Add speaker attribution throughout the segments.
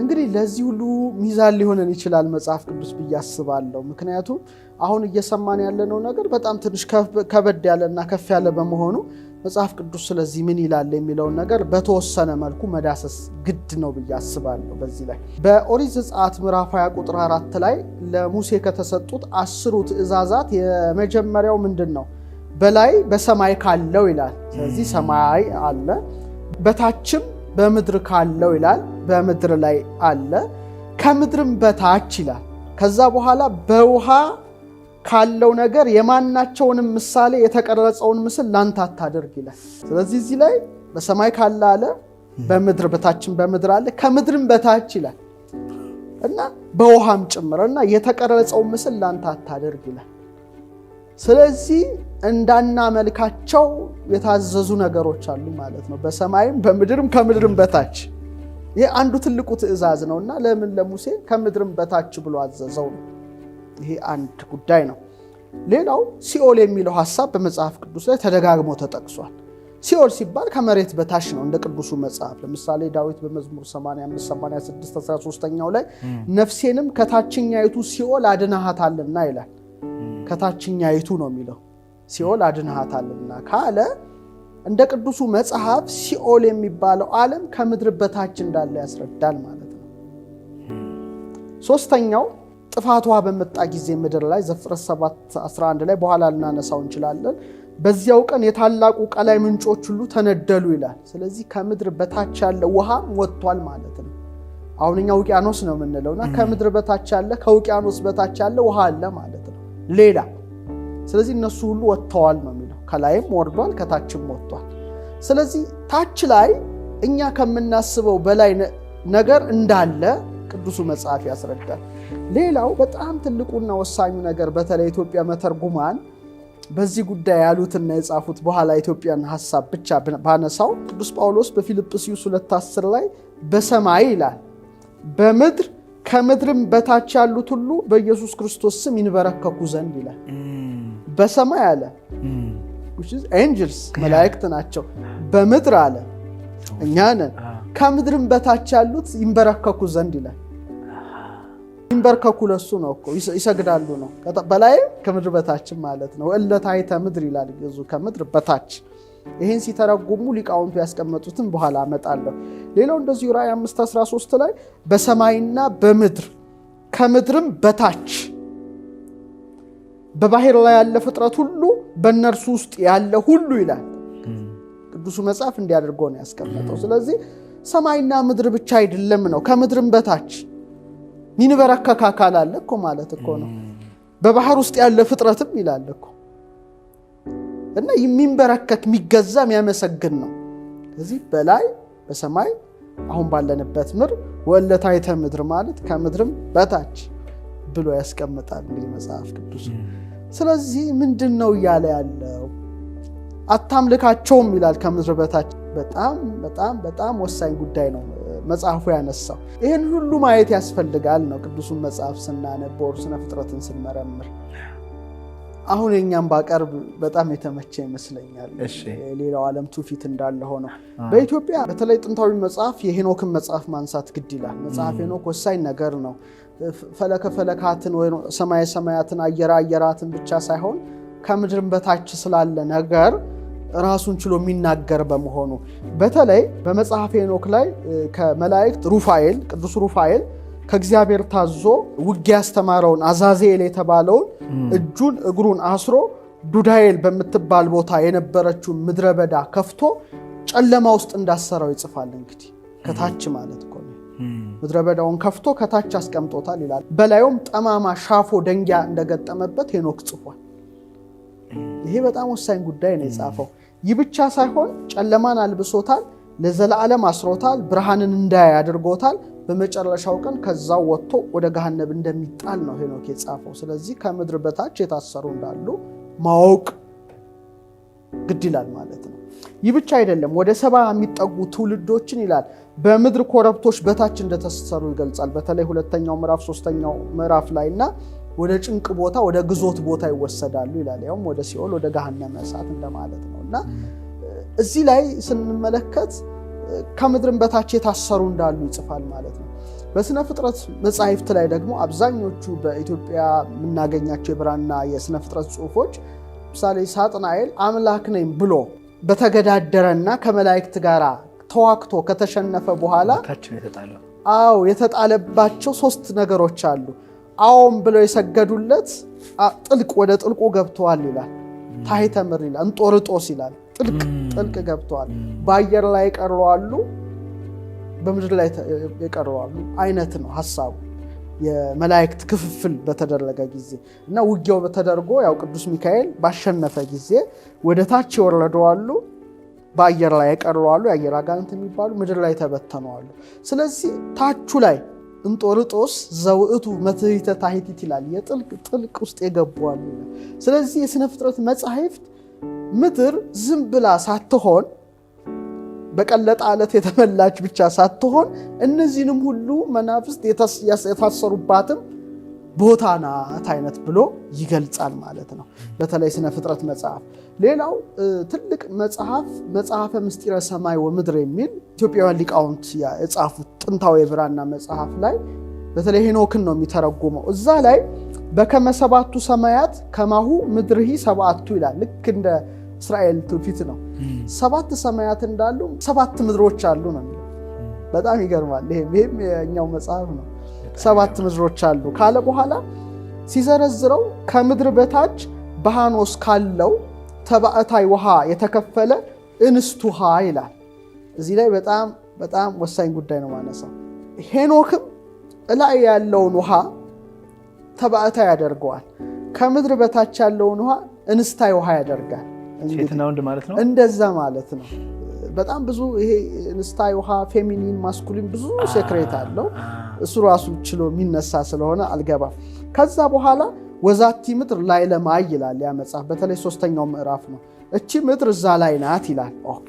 Speaker 1: እንግዲህ ለዚህ ሁሉ ሚዛን ሊሆነን ይችላል መጽሐፍ ቅዱስ ብዬ አስባለሁ። ምክንያቱም አሁን እየሰማን ያለነው ነገር በጣም ትንሽ ከበድ ያለና ከፍ ያለ በመሆኑ መጽሐፍ ቅዱስ ስለዚህ ምን ይላል የሚለውን ነገር በተወሰነ መልኩ መዳሰስ ግድ ነው ብዬ አስባለሁ። በዚህ ላይ በኦሪት ዘጸአት ምዕራፍ 20 ቁጥር 4 ላይ ለሙሴ ከተሰጡት 10 ትእዛዛት የመጀመሪያው ምንድነው? በላይ በሰማይ ካለው ይላል። ስለዚህ ሰማይ አለ፣ በታችም በምድር ካለው ይላል። በምድር ላይ አለ፣ ከምድርም በታች ይላል። ከዛ በኋላ በውሃ ካለው ነገር የማናቸውንም ምሳሌ የተቀረጸውን ምስል ላንተ አታድርግ ይላል። ስለዚህ እዚህ ላይ በሰማይ ካለ አለ፣ በምድር በታችም በምድር አለ፣ ከምድርም በታች ይላል እና በውሃም ጭምርና የተቀረጸውን ምስል ላንተ አታድርግ ይላል። ስለዚህ እንዳናመልካቸው የታዘዙ ነገሮች አሉ ማለት ነው። በሰማይም በምድርም ከምድርም በታች። ይሄ አንዱ ትልቁ ትእዛዝ ነውና ለምን ለሙሴ ከምድርም በታች ብሎ አዘዘው ነው። ይሄ አንድ ጉዳይ ነው። ሌላው ሲኦል የሚለው ሐሳብ በመጽሐፍ ቅዱስ ላይ ተደጋግሞ ተጠቅሷል። ሲኦል ሲባል ከመሬት በታች ነው እንደ ቅዱሱ መጽሐፍ። ለምሳሌ ዳዊት በመዝሙር 85 86 13ኛው ላይ ነፍሴንም ከታችኛይቱ ሲኦል አድነሃታልና ይላል። ከታችኛይቱ ነው የሚለው ሲኦል አድነሃታልና ካለ እንደ ቅዱሱ መጽሐፍ ሲኦል የሚባለው ዓለም ከምድር በታች እንዳለ ያስረዳል ማለት ነው። ሶስተኛው ጥፋቷ በመጣ ጊዜ ምድር ላይ ዘፍጥረት 7:11 ላይ በኋላ ልናነሳው እንችላለን። በዚያው ቀን የታላቁ ቀላይ ምንጮች ሁሉ ተነደሉ ይላል። ስለዚህ ከምድር በታች ያለ ውሃ ወጥቷል ማለት ነው። አሁን እኛ ውቅያኖስ ነው የምንለውና ከምድር በታች ያለ ከውቅያኖስ በታች ያለ ውሃ አለ ማለት ነው ሌላ። ስለዚህ እነሱ ሁሉ ወጥተዋል ነው የሚለው። ከላይም ወርዷል ከታችም ወጥቷል። ስለዚህ ታች ላይ እኛ ከምናስበው በላይ ነገር እንዳለ ቅዱሱ መጽሐፍ ያስረዳል። ሌላው በጣም ትልቁና ወሳኙ ነገር በተለይ ኢትዮጵያ መተርጉማን በዚህ ጉዳይ ያሉትና የጻፉት በኋላ ኢትዮጵያን ሐሳብ ብቻ ባነሳው ቅዱስ ጳውሎስ በፊልጵስዩስ 2:10 ላይ በሰማይ ይላል በምድር ከምድርም በታች ያሉት ሁሉ በኢየሱስ ክርስቶስ ስም ይንበረከኩ ዘንድ ይላል። በሰማይ አለ which is angels መላእክት ናቸው። በምድር አለ እኛ ነን። ከምድርም በታች ያሉት ይንበረከኩ ዘንድ ይላል። ይንበረከኩ ለሱ ነው እኮ ይሰግዳሉ ነው። በላይ ከምድር በታች ማለት ነው። እለታይተ ምድር ይላል ግዙ ከምድር በታች። ይሄን ሲተረጉሙ ሊቃውንቱ ያስቀመጡትን በኋላ አመጣለሁ። ሌላው እንደዚሁ ራእይ 5:13 ላይ በሰማይና በምድር ከምድርም በታች በባህር ላይ ያለ ፍጥረት ሁሉ በእነርሱ ውስጥ ያለ ሁሉ ይላል ቅዱሱ መጽሐፍ እንዲያደርጎ ነው ያስቀመጠው። ስለዚህ ሰማይና ምድር ብቻ አይደለም ነው፣ ከምድርም በታች ይንበረከክ አካል አለ እኮ ማለት እኮ ነው። በባህር ውስጥ ያለ ፍጥረትም ይላል እኮ እና የሚንበረከክ የሚገዛ የሚያመሰግን ነው። ስለዚህ በላይ በሰማይ አሁን ባለንበት ምድር ወለታይተ ምድር ማለት ከምድርም በታች ብሎ ያስቀምጣል እንግዲህ መጽሐፍ ቅዱስ። ስለዚህ ምንድነው እያለ ያለው? አታምልካቸውም ይላል ከምድር በታች። በጣም በጣም በጣም ወሳኝ ጉዳይ ነው መጽሐፉ ያነሳው። ይህን ሁሉ ማየት ያስፈልጋል ነው ቅዱሱን መጽሐፍ ስናነበው ስነ ፍጥረትን ስንመረምር። አሁን የኛም ባቀርብ በጣም የተመቸ ይመስለኛል። ሌላው ዓለም ትውፊት እንዳለ ሆኖ በኢትዮጵያ በተለይ ጥንታዊ መጽሐፍ የሄኖክን መጽሐፍ ማንሳት ግድ ይላል። መጽሐፍ ሄኖክ ወሳኝ ነገር ነው። ፈለከ ፈለካትን ወይ ሰማየ ሰማያትን አየራ አየራትን ብቻ ሳይሆን ከምድርም በታች ስላለ ነገር ራሱን ችሎ የሚናገር በመሆኑ በተለይ በመጽሐፍ ሄኖክ ላይ ከመላእክት ሩፋኤል ቅዱስ ሩፋኤል ከእግዚአብሔር ታዞ ውጊያ ያስተማረውን አዛዜል የተባለውን እጁን እግሩን አስሮ ዱዳኤል በምትባል ቦታ የነበረችውን ምድረ በዳ ከፍቶ ጨለማ ውስጥ እንዳሰረው ይጽፋል። እንግዲህ ከታች ማለት እኮ ነው። ምድረ በዳውን ከፍቶ ከታች አስቀምጦታል ይላል። በላዩም ጠማማ ሻፎ ደንጊያ እንደገጠመበት ሄኖክ ጽፏል። ይሄ በጣም ወሳኝ ጉዳይ ነው የጻፈው። ይህ ብቻ ሳይሆን ጨለማን አልብሶታል፣ ለዘላለም አስሮታል፣ ብርሃንን እንዳያይ አድርጎታል። በመጨረሻው ቀን ከዛው ወጥቶ ወደ ገሃነም እንደሚጣል ነው ሄኖክ የጻፈው። ስለዚህ ከምድር በታች የታሰሩ እንዳሉ ማወቅ ግድ ይላል ማለት ነው። ይህ ብቻ አይደለም፣ ወደ 70 የሚጠጉ ትውልዶችን ይላል በምድር ኮረብቶች በታች እንደተሰሩ ይገልጻል። በተለይ 2ኛው ምዕራፍ 3ኛው ምዕራፍ ላይና ወደ ጭንቅ ቦታ ወደ ግዞት ቦታ ይወሰዳሉ ይላል። ያውም ወደ ሲኦል ወደ ገሃነመ እሳት እንደማለት ነውና እዚህ ላይ ስንመለከት ከምድርም በታች የታሰሩ እንዳሉ ይጽፋል ማለት ነው። በስነ ፍጥረት መጻሕፍት ላይ ደግሞ አብዛኞቹ በኢትዮጵያ የምናገኛቸው የብራና የስነ ፍጥረት ጽሑፎች ምሳሌ ሳጥናኤል አምላክ ነኝ ብሎ በተገዳደረና ከመላእክት ጋር ተዋክቶ ከተሸነፈ በኋላ የተጣለባቸው 3 ነገሮች አሉ። አዎም ብለው የሰገዱለት ወደ ጥልቁ ገብተዋል ይላል። ታሕተምር ይላል። እንጦርጦስ ይላል። ጥልቅ ገብተዋል። በአየር ላይ ቀረዋሉ፣ በምድር ላይ የቀረዋሉ አይነት ነው ሐሳቡ። የመላእክት ክፍፍል በተደረገ ጊዜ እና ውጊያው በተደርጎ ያው ቅዱስ ሚካኤል ባሸነፈ ጊዜ ወደ ታች ይወረደዋሉ፣ በአየር ላይ የቀረዋሉ፣ የአየር አጋንንት የሚባሉ ምድር ላይ ተበተነዋሉ። ስለዚህ ታቹ ላይ እንጦርጦስ ዘውእቱ መትሕተ ታሕቲት ይላል። የጥልቅ ውስጥ የገቡዋሉ። ስለዚህ የስነ ፍጥረት መጻሕፍት ምድር ዝም ብላ ሳትሆን በቀለጠ አለት የተመላች ብቻ ሳትሆን እነዚህንም ሁሉ መናፍስት የታሰሩባትም ቦታ ናት አይነት ብሎ ይገልጻል ማለት ነው። በተለይ ስነ ፍጥረት መጽሐፍ። ሌላው ትልቅ መጽሐፈ ምስጢረ ሰማይ ወምድር የሚል ኢትዮጵያውያን ሊቃውንት የጻፉት ጥንታዊ የብራና መጽሐፍ ላይ በተለይ ሄኖክን ነው የሚተረጉመው። እዛ ላይ በከመ ሰባቱ ሰማያት ከማሁ ምድርሂ ሰባቱ ይላል። ልክ እንደ እስራኤል ትውፊት ነው። 7 ሰማያት እንዳሉ 7 ምድሮች አሉ ነው የሚለው። በጣም ይገርማል። ይሄም የኛው መጽሐፍ ነው። 7 ምድሮች አሉ ካለ በኋላ ሲዘረዝረው ከምድር በታች በሃኖስ ካለው ተባዕታይ ውሃ የተከፈለ እንስት ውሃ ይላል። እዚህ ላይ በጣም ወሳኝ ጉዳይ ነው ማነሳው። ሄኖክም እላይ ያለውን ውሃ ተባዕታይ ያደርገዋል፣ ከምድር በታች ያለውን ውሃ እንስታይ ውሃ ያደርጋል።
Speaker 2: ሴትና ወንድ ማለት ነው።
Speaker 1: እንደዛ ማለት ነው። በጣም ብዙ ይሄ እንስታይ ውሃ ፌሚኒን ማስኩሊን ብዙ ሴክሬት አለው። እሱ ራሱ ችሎ የሚነሳ ስለሆነ አልገባም። ከዛ በኋላ ወዛቲ ምድር ላይ ለማይ ይላል ያ መጽሐፍ። በተለይ 3ኛው ምዕራፍ ነው። እቺ ምድር እዛ ላይ ናት ይላል። ኦኬ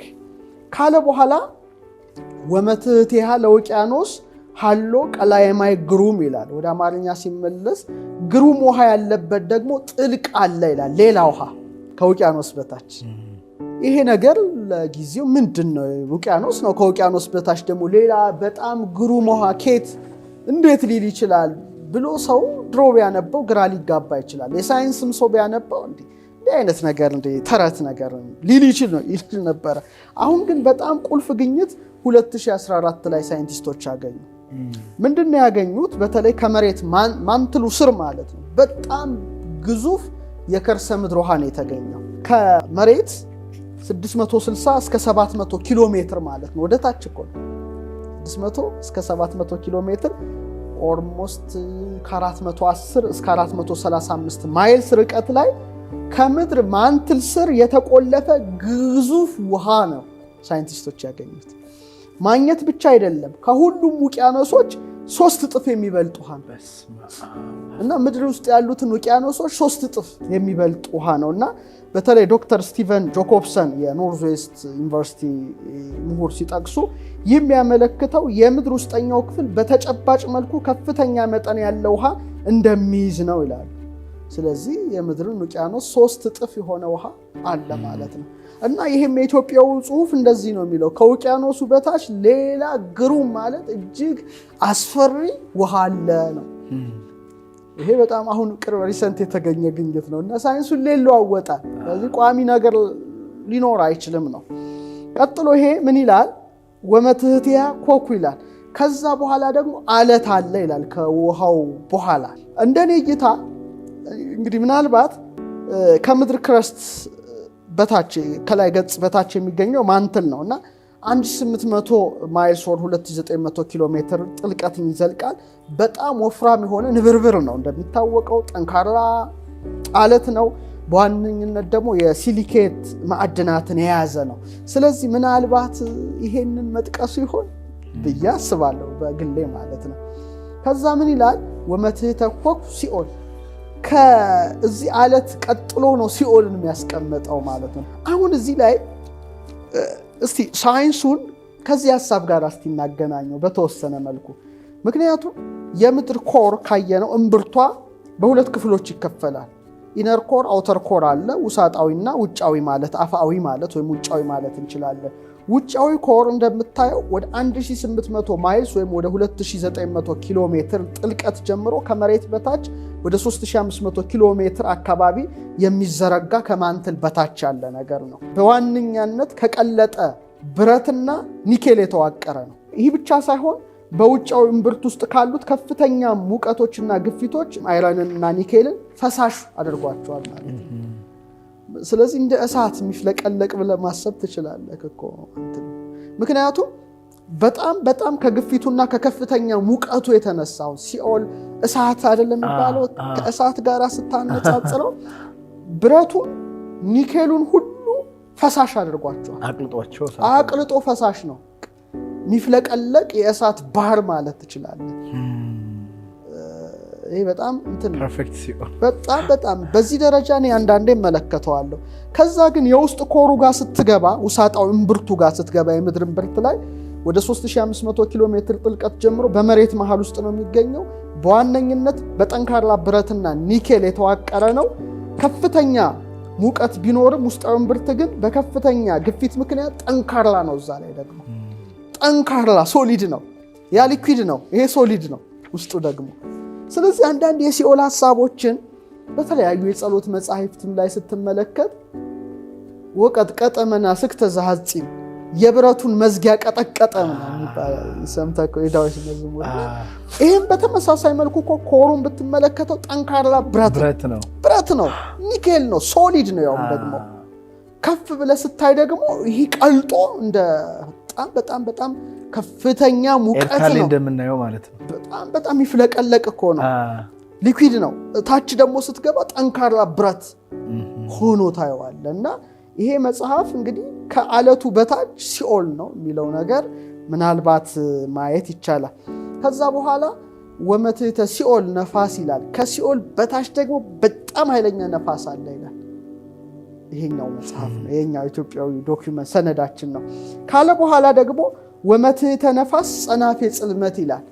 Speaker 1: ካለ በኋላ ወመትሕቲሃ ለውቅያኖስ ሃሎ ቀላየ ማይ ግሩም ይላል። ወደ አማርኛ ሲመለስ ግሩም ውሃ ያለበት ደግሞ ጥልቅ አለ ይላል። ሌላ ውሃ ከውቅያኖስ በታች። ይሄ ነገር ለጊዜው ምንድነው? ውቅያኖስ ነው። ከውቅያኖስ በታች ደግሞ ሌላ በጣም ግሩም ውሃ ኬት እንዴት ሊል ይችላል ብሎ ሰው ድሮ ቢያነበው ግራ ሊጋባ ይችላል። የሳይንስም ሰው ቢያነበው እንዲህ አይነት ነገር ተረት ነገር ሊል ይችል ነበረ። አሁን ግን በጣም ቁልፍ ግኝት 2014 ላይ ሳይንቲስቶች አገኙ። ምንድነው ያገኙት? በተለይ ከመሬት ማንትሉ ስር ማለት ነው በጣም ግዙፍ የከርሰ ምድር ውሃ ነው የተገኘው። ከመሬት 660 እስከ 700 ኪሎ ሜትር ማለት ነው። ወደ ታች እኮ 600 እስከ 700 ኪሎ ሜትር ኦልሞስት ከ410 እስከ 435 ማይልስ ርቀት ላይ ከምድር ማንትል ስር የተቆለፈ ግዙፍ ውሃ ነው ሳይንቲስቶች ያገኙት። ማግኘት ብቻ አይደለም፣ ከሁሉም ውቅያኖሶች 3 እጥፍ የሚበልጥ ውሃ ነው እና ምድር ውስጥ ያሉትን ውቅያኖሶች 3 እጥፍ የሚበልጥ ውሃ ነው እና በተለይ ዶክተር ስቲቨን ጆኮብሰን የኖርዝ ዌስት ዩኒቨርሲቲ ምሁር ሲጠቅሱ የሚያመለክተው የምድር ውስጠኛው ክፍል በተጨባጭ መልኩ ከፍተኛ መጠን ያለው ውሃ እንደሚይዝ ነው ይላሉ። ስለዚህ የምድርን ውቅያኖስ 3 እጥፍ የሆነ ውሃ አለ ማለት ነው እና ይህም የኢትዮጵያው ጽሑፍ እንደዚህ ነው የሚለው፣ ከውቅያኖሱ በታች ሌላ ግሩም ማለት እጅግ አስፈሪ ውሃ አለ ነው። ይሄ በጣም አሁን ቅርብ ሪሰንት የተገኘ ግኝት ነው እና ሳይንሱን ሌላው አወጣል። ስለዚህ ቋሚ ነገር ሊኖር አይችልም ነው። ቀጥሎ ይሄ ምን ይላል? ወመትሕቲሃ ኮኩ ይላል። ከዛ በኋላ ደግሞ አለት አለ ይላል። ከውሃው በኋላ እንደኔ እይታ እንግዲህ ምናልባት ከምድር ክረስት በታች ከላይ ገጽ በታች የሚገኘው ማንትል ነው እና 1800 ማይልስ ወር 2900 ኪሎ ሜትር ጥልቀትን ይዘልቃል። በጣም ወፍራም የሆነ ንብርብር ነው። እንደሚታወቀው ጠንካራ አለት ነው። በዋነኝነት ደግሞ የሲሊኬት ማዕድናትን የያዘ ነው። ስለዚህ ምናልባት ይሄንን መጥቀሱ ይሆን ብዬ አስባለሁ በግሌ ማለት ነው። ከዛ ምን ይላል? ወመትሕተ ኮኩ ሲኦል። ከዚህ አለት ቀጥሎ ነው ሲኦልን የሚያስቀምጠው ማለት ነው። አሁን እዚህ ላይ እስቲ ሳይንሱን ከዚህ ሐሳብ ጋር እስቲ እናገናኘው በተወሰነ መልኩ። ምክንያቱም የምድር ኮር ካየነው እምብርቷ በሁለት ክፍሎች ይከፈላል። ኢነር ኮር፣ አውተር ኮር አለ። ውሳጣዊና ውጫዊ ማለት አፋዊ ማለት ወይም ውጫዊ ማለት እንችላለን። ውጫዊ ኮር እንደምታየው ወደ 1800 ማይልስ ወይም ወደ 2900 ኪሎ ሜትር ጥልቀት ጀምሮ ከመሬት በታች ወደ 3500 ኪሎ ሜትር አካባቢ የሚዘረጋ ከማንትል በታች ያለ ነገር ነው። በዋነኛነት ከቀለጠ ብረትና ኒኬል የተዋቀረ ነው። ይህ ብቻ ሳይሆን በውጫዊ እምብርት ውስጥ ካሉት ከፍተኛ ሙቀቶችና ግፊቶች አይረንንና ኒኬልን ፈሳሽ አድርጓቸዋል ማለት ነው። ስለዚህ እንደ እሳት የሚፍለቀለቅ ብለህ ማሰብ ትችላለህ እኮ። ምክንያቱም በጣም ከግፊቱና ከከፍተኛ ሙቀቱ የተነሳው ሲኦል እሳት አይደለም የሚባለው፣ ከእሳት ጋር ስታነጻጽረው ብረቱን ኒኬሉን ሁሉ ፈሳሽ አድርጓቸዋል። አቅልጦ ፈሳሽ ነው የሚፍለቀለቅ የእሳት ባህር ማለት ትችላለህ። ይሄ በጣም
Speaker 2: ፐርፌክት ሲሆን
Speaker 1: በጣም በዚህ ደረጃ ነው አንዳንዴ መለከተዋለሁ። ከዛ ግን የውስጥ ኮሩ ጋር ስትገባ ውሳጣው እምብርቱ ጋር ስትገባ የምድር እምብርት ላይ ወደ 3500 ኪሎ ሜትር ጥልቀት ጀምሮ በመሬት መሃል ውስጥ ነው የሚገኘው። በዋነኝነት በጠንካራ ብረትና ኒኬል የተዋቀረ ነው። ከፍተኛ ሙቀት ቢኖርም ውስጣዊ እምብርት ግን በከፍተኛ ግፊት ምክንያት ጠንካራ ነው። እዛ ላይ ደግሞ ጠንካራ ሶሊድ ነው። ያ ሊኩዊድ ነው፣ ይሄ ሶሊድ ነው ውስጡ ደግሞ። ስለዚህ አንዳንድ የሲኦል ሐሳቦችን በተለያዩ የጸሎት መጻሕፍትም ላይ ስትመለከት ወቀጥቀጠ መናስክተ ዘሐጺን የብረቱን መዝጊያ ቀጠቀጠ የሚባል ሰምተህ የዳዊት መዝሙር። ይህም በተመሳሳይ መልኩ እኮ ኮሩን ብትመለከተው ጠንካራ ብረት ነው፣ ኒኬል ነው፣ ሶሊድ ነው። ያውም ደግሞ ከፍ ብለህ ስታይ ደግሞ ይህ ቀልጦ እንደ በጣም ከፍተኛ ሙቀት ነው
Speaker 2: እንደምናየው ማለት ነው።
Speaker 1: በጣም ይፍለቀለቅ እኮ ነው፣ ሊኩዊድ ነው። ታች ደግሞ ስትገባ ጠንካራ ብረት ሆኖ ታየዋለህ። እና ይሄ መጽሐፍ እንግዲህ ከአለቱ በታች ሲኦል ነው የሚለው ነገር ምናልባት ማየት ይቻላል። ከዛ በኋላ ወመትሕተ ሲኦል ነፋስ ይላል። ከሲኦል በታች ደግሞ በጣም ኃይለኛ ነፋስ አለ ይላል። ይሄኛው መጽሐፍ ነው፣ ይሄኛው ኢትዮጵያዊ ዶክመንት ሰነዳችን ነው። ካለ በኋላ ደግሞ ወመትሕተ ነፋስ ጸናፌ ጽልመት ይላል።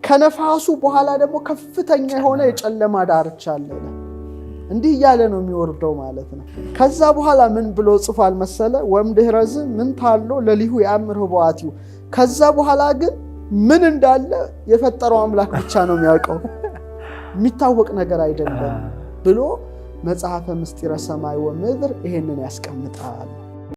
Speaker 1: ከነፋሱ በኋላ ደግሞ ከፍተኛ የሆነ የጨለማ ዳርቻ አለ ይላል። እንዲህ እያለ ነው የሚወርደው ማለት ነው። ከዛ በኋላ ምን ብሎ ጽፏል መሰለ? ወእምድኅረዝ ምን ታሎ ለሊሁ የአምር ህቡአቲሁ። ከዛ በኋላ ግን ምን እንዳለ የፈጠረው አምላክ ብቻ ነው የሚያውቀው፣ የሚታወቅ ነገር አይደለም ብሎ መጽሐፈ ምስጢረ ሰማይ ወምድር ይሄንን ያስቀምጣል።